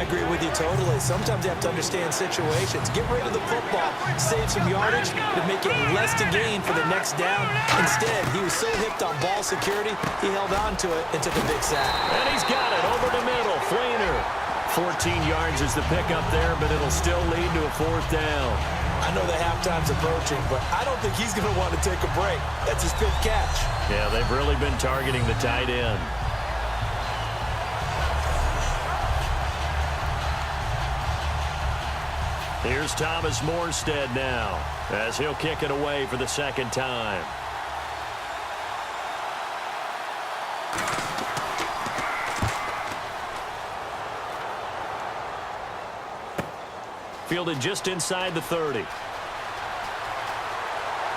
agree with you totally. Sometimes you have to understand situations. Get rid of the football, save some yardage to make it less to gain for the next down. Instead, he was so hipped on ball security, he held on to it and took a big sack. And he's got it over the middle. Fleener. 14 yards is the pickup there, but it'll still lead to a 4th down. I know the halftime's approaching, but I don't think he's going to want to take a break. That's his 5th catch. Yeah, they've really been targeting the tight end. Here's Thomas Morstead now, as he'll kick it away for the 2nd time. Fielded just inside the 30.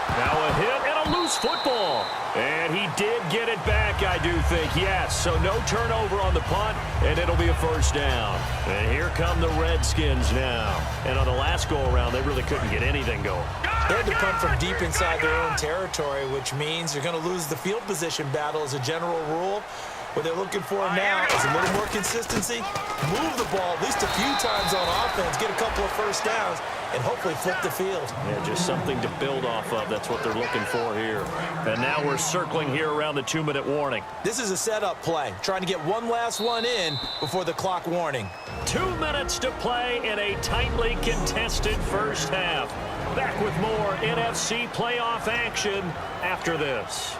Now a hit and a loose football. And he did get it back, I do think. Yes, so no turnover on the punt, and it'll be a 1st down. And here come the Redskins now. And on the last go-around, they really couldn't get anything going. They had to punt from deep inside their own territory, which means you're going to lose the field position battle as a general rule. What they're looking for now is a little more consistency, move the ball at least a few times on offense, get a couple of 1st downs, and hopefully flip the field. Yeah, just something to build off of. That's what they're looking for here. And now we're circling here around the 2-minute warning. This is a setup play, trying to get one last one in before the clock warning. 2 minutes to play in a tightly contested 1st half. Back with more NFC playoff action after this.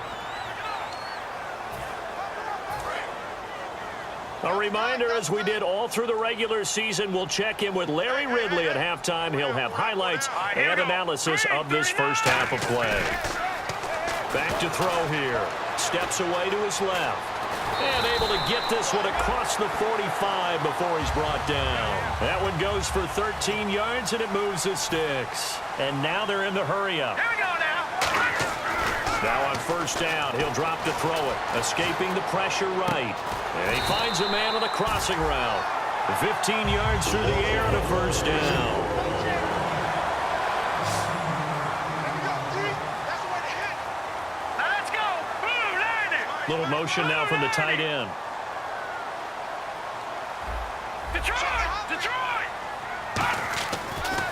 A reminder, as we did all through the regular season, we'll check in with Larry Ridley at halftime. He'll have highlights and analysis of this 1st half of play. Back to throw here. Steps away to his left. And able to get this one across the 45 before he's brought down. That one goes for 13 yards, and it moves the sticks. And now they're in the hurry-up. Here we go now. Now on 1st down, he'll drop to throw it, escaping the pressure right. And he finds a man on the crossing route. 15 yards through the air and a 1st down. Now let's go. Boom, landed. Little motion now from the tight end. Detroit.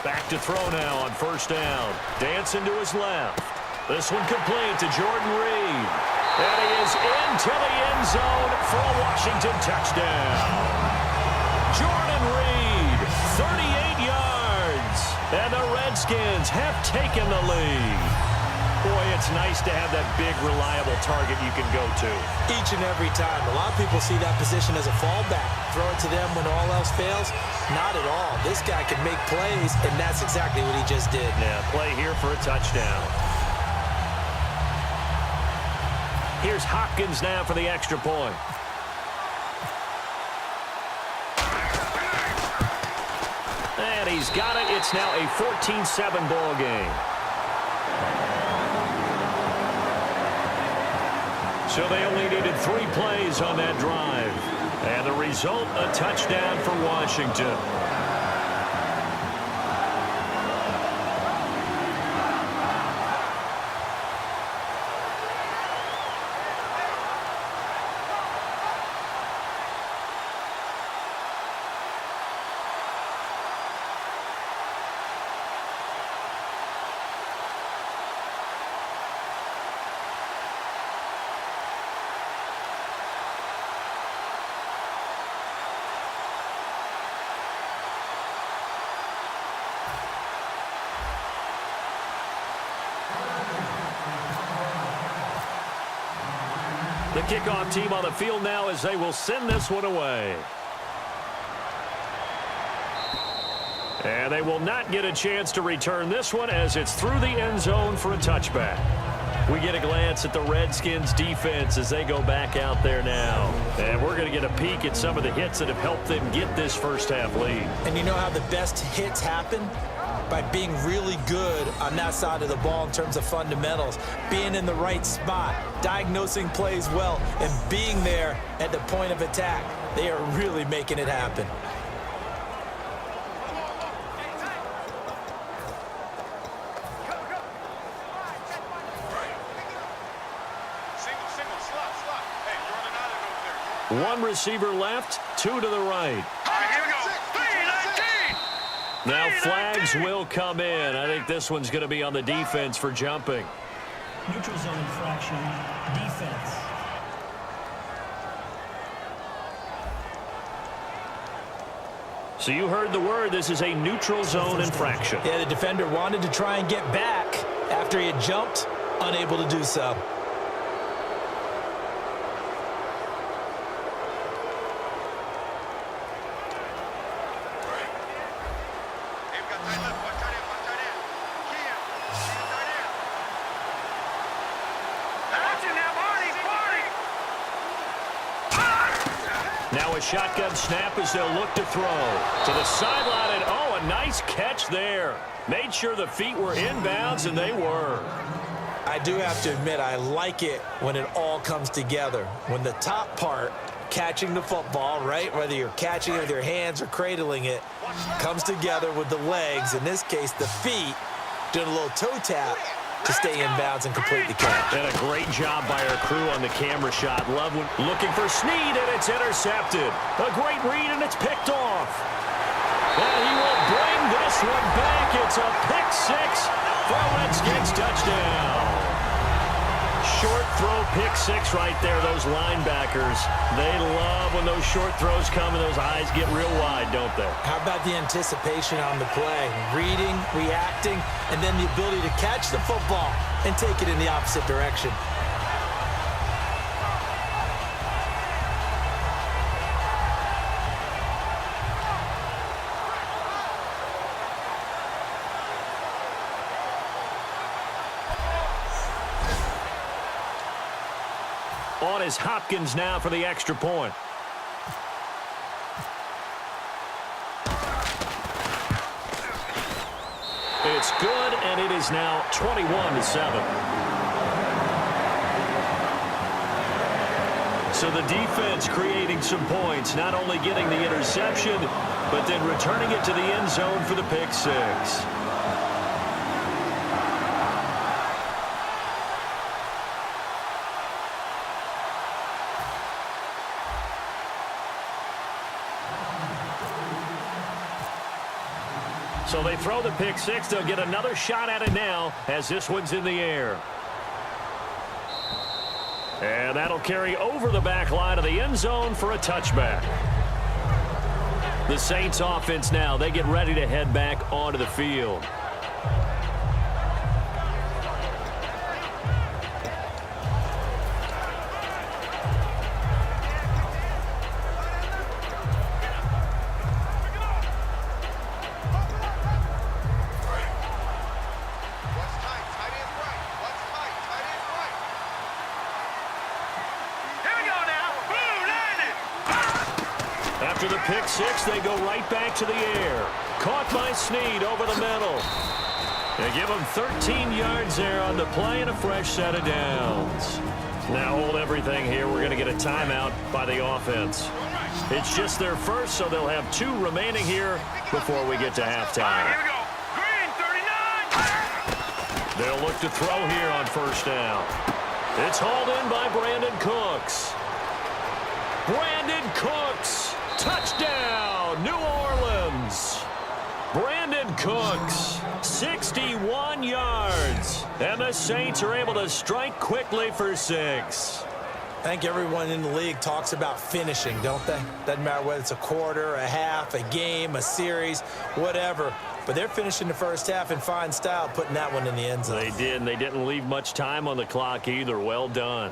Back to throw now on 1st down. Dancing to his left. This one complete to Jordan Reed. And he is into the end zone for a Washington touchdown. Jordan Reed, 38 yards. And the Redskins have taken the lead. Boy, it's nice to have that big, reliable target you can go to. Each and every time. A lot of people see that position as a fallback. Throw it to them when all else fails. Not at all. This guy can make plays, and that's exactly what he just did. Yeah, play here for a touchdown. Here's Hopkins now for the extra point. And he's got it. It's now a 14-7 ball game. So they only needed 3 plays on that drive. And the result, a touchdown for Washington. The kickoff team on the field now as they will send this one away. And they will not get a chance to return this one as it's through the end zone for a touchback. We get a glance at the Redskins defense as they go back out there now. And we're going to get a peek at some of the hits that have helped them get this 1st half lead. And you know how the best hits happen? By being really good on that side of the ball in terms of fundamentals, being in the right spot, diagnosing plays well, and being there at the point of attack. They are really making it happen. One receiver left, 2 to the right. All right, here we go. flags will come in. I think this one's going to be on the defense for jumping. Neutral zone infraction, defense. So you heard the word. This is a neutral zone infraction. Yeah, the defender wanted to try and get back after he had jumped, unable to do so. Now a shotgun snap as they'll look to throw. To the sideline, and oh, a nice catch there. Made sure the feet were inbounds, and they were. I do have to admit, I like it when it all comes together. When the top part, catching the football, right, whether you're catching it with your hands or cradling it, comes together with the legs, in this case the feet, doing a little toe tap to stay in bounds and complete the catch. And a great job by our crew on the camera shot. Love looking for Snead, and it's intercepted. A great read, and it's picked off. And he will bring this one back. It's a pick six for a Redskins touchdown. Short throw pick six right there. Those linebackers, they love when those short throws come and those eyes get real wide, don't they? How about the anticipation on the play? Reading, reacting, and then the ability to catch the football and take it in the opposite direction. On is Hopkins now for the extra point. It's good, and it is now 21-7. So the defense creating some points, not only getting the interception, but then returning it to the end zone for the pick six. So they throw the pick six. They'll get another shot at it now as this one's in the air. And that'll carry over the back line of the end zone for a touchback. The Saints offense now, they get ready to head back onto the field. After the pick six, they go right back to the air. Caught by Snead over the middle. They give him 13 yards there on the play and a fresh set of downs. Now hold everything here. We're going to get a timeout by the offense. It's just their first, so they'll have 2 remaining here before we get to halftime. Here we go. Green, 39. They'll look to throw here on first down. It's hauled in by Brandon Cooks. Brandon Cooks. Touchdown, New Orleans. Brandon Cooks, 61 yards. And the Saints are able to strike quickly for 6. I think everyone in the league talks about finishing, don't they? Doesn't matter whether it's a quarter, a half, a game, a series, whatever. But they're finishing the first half in fine style, putting that one in the end zone. They did, and they didn't leave much time on the clock either. Well done.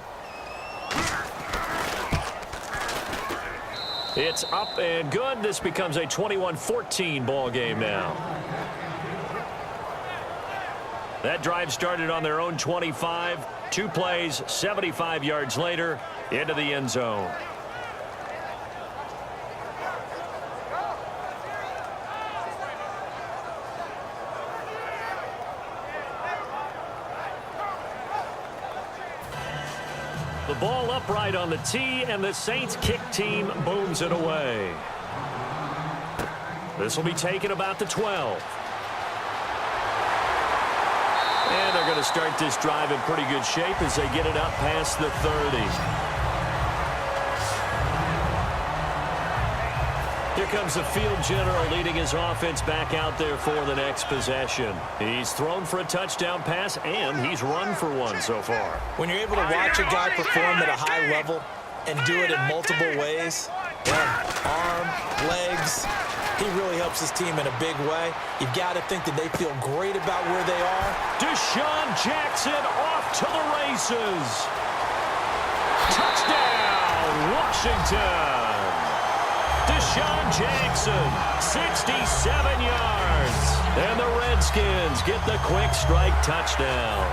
It's up and good. This becomes a 21-14 ball game now. That drive started on their own 25. 2 plays, 75 yards later, into the end zone. The ball upright on the tee, and the Saints kick team booms it away. This will be taken about the 12. And they're going to start this drive in pretty good shape as they get it up past the 30. Here comes the field general leading his offense back out there for the next possession. He's thrown for a touchdown pass, and he's run for one so far. When you're able to watch a guy perform at a high level and do it in multiple ways, arm, legs, he really helps his team in a big way. You've got to think that they feel great about where they are. Deshaun Jackson off to the races. Touchdown, Washington. Deshaun Jackson, 67 yards. And the Redskins get the quick strike touchdown.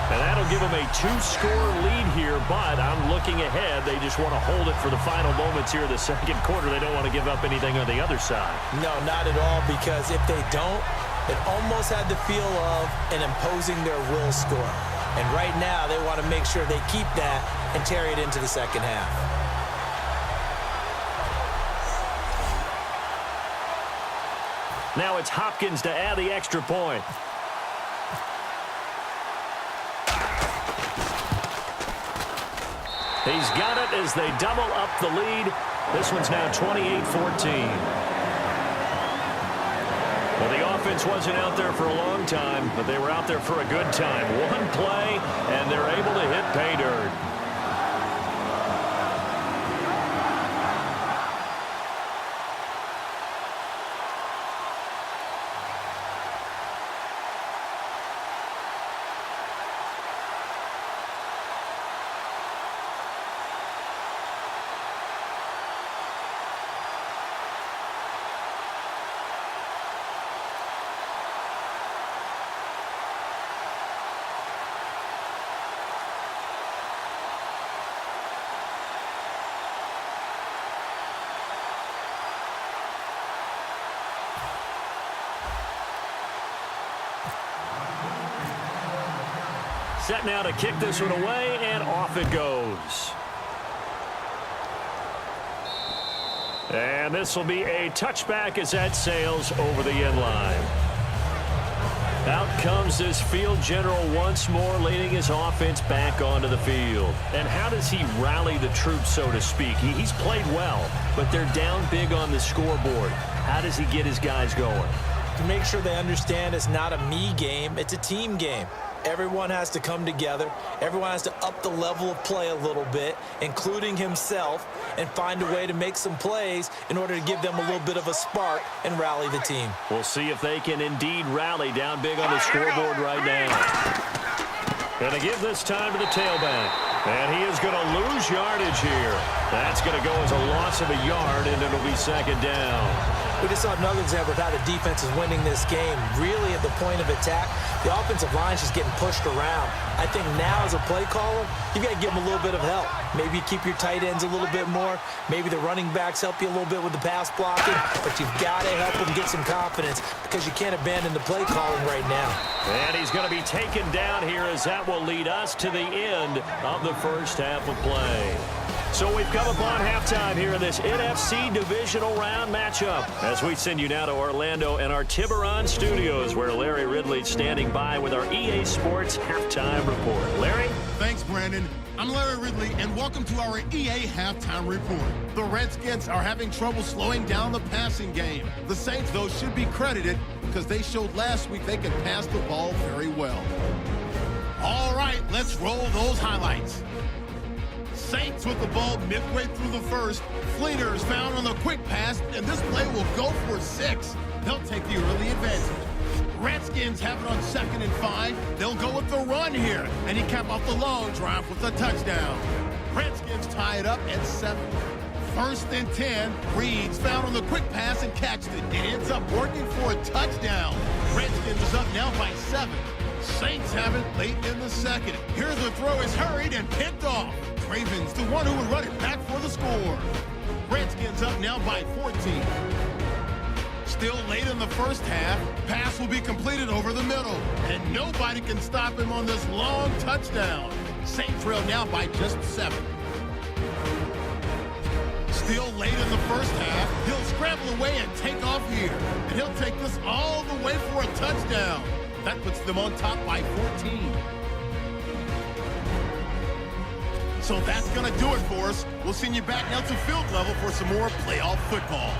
And that'll give them a 2-score lead here, but I'm looking ahead. They just want to hold it for the final moments here in the second quarter. They don't want to give up anything on the other side. No, not at all, because if they don't, it almost had the feel of an imposing their will score. And right now, they want to make sure they keep that and carry it into the second half. Now it's Hopkins to add the extra point. He's got it as they double up the lead. This one's now 28-14. Well, the offense wasn't out there for a long time, but they were out there for a good time. One play, and they're able to hit pay dirt. Set now to kick this one away, and off it goes. And this will be a touchback as that sails over the end line. Out comes this field general once more, leading his offense back onto the field. And how does he rally the troops, so to speak? He's played well, but they're down big on the scoreboard. How does he get his guys going? To make sure they understand it's not a me game, it's a team game. Everyone has to come together. Everyone has to up the level of play a little bit, including himself, and find a way to make some plays in order to give them a little bit of a spark and rally the team. We'll see if they can indeed rally down big on the scoreboard right now. Going to give this time to the tailback. And he is going to lose yardage here. That's going to go as a loss of a yard, and it'll be second down. We just saw another example of how the defense is winning this game. Really at the point of attack, the offensive line is just getting pushed around. I think now as a play caller, you've got to give them a little bit of help. Maybe you keep your tight ends a little bit more. Maybe the running backs help you a little bit with the pass blocking. But you've got to help them get some confidence because you can't abandon the play calling right now. And he's going to be taken down here as that will lead us to the end of the first half of play. So we've come upon halftime here in this NFC divisional round matchup as we send you now to Orlando and our Tiburon studios where Larry Ridley's standing by with our EA Sports halftime report. Larry? Thanks, Brandon. I'm Larry Ridley, and welcome to our EA halftime report. The Redskins are having trouble slowing down the passing game. The Saints, though, should be credited because they showed last week they can pass the ball very well. All right, let's roll those highlights. Saints with the ball midway through the first. Fleeters found on the quick pass, and this play will go for 6. They'll take the early advantage. Redskins have it on 2nd and 5. They'll go with the run here, and he capped off the long drive with a touchdown. Redskins tie it up at 7. 1st and 10. Reed's found on the quick pass and catched it. It ends up working for a touchdown. Redskins is up now by 7. Saints have it late in the second. Here the throw is hurried and picked off. Ravens, the one who would run it back for the score. Redskins up now by 14. Still late in the first half, pass will be completed over the middle, and nobody can stop him on this long touchdown. Saints trail now by just 7. Still late in the first half, he'll scramble away and take off here, and he'll take this all the way for a touchdown. That puts them on top by 14. So that's going to do it for us. We'll send you back now to field level for some more playoff football.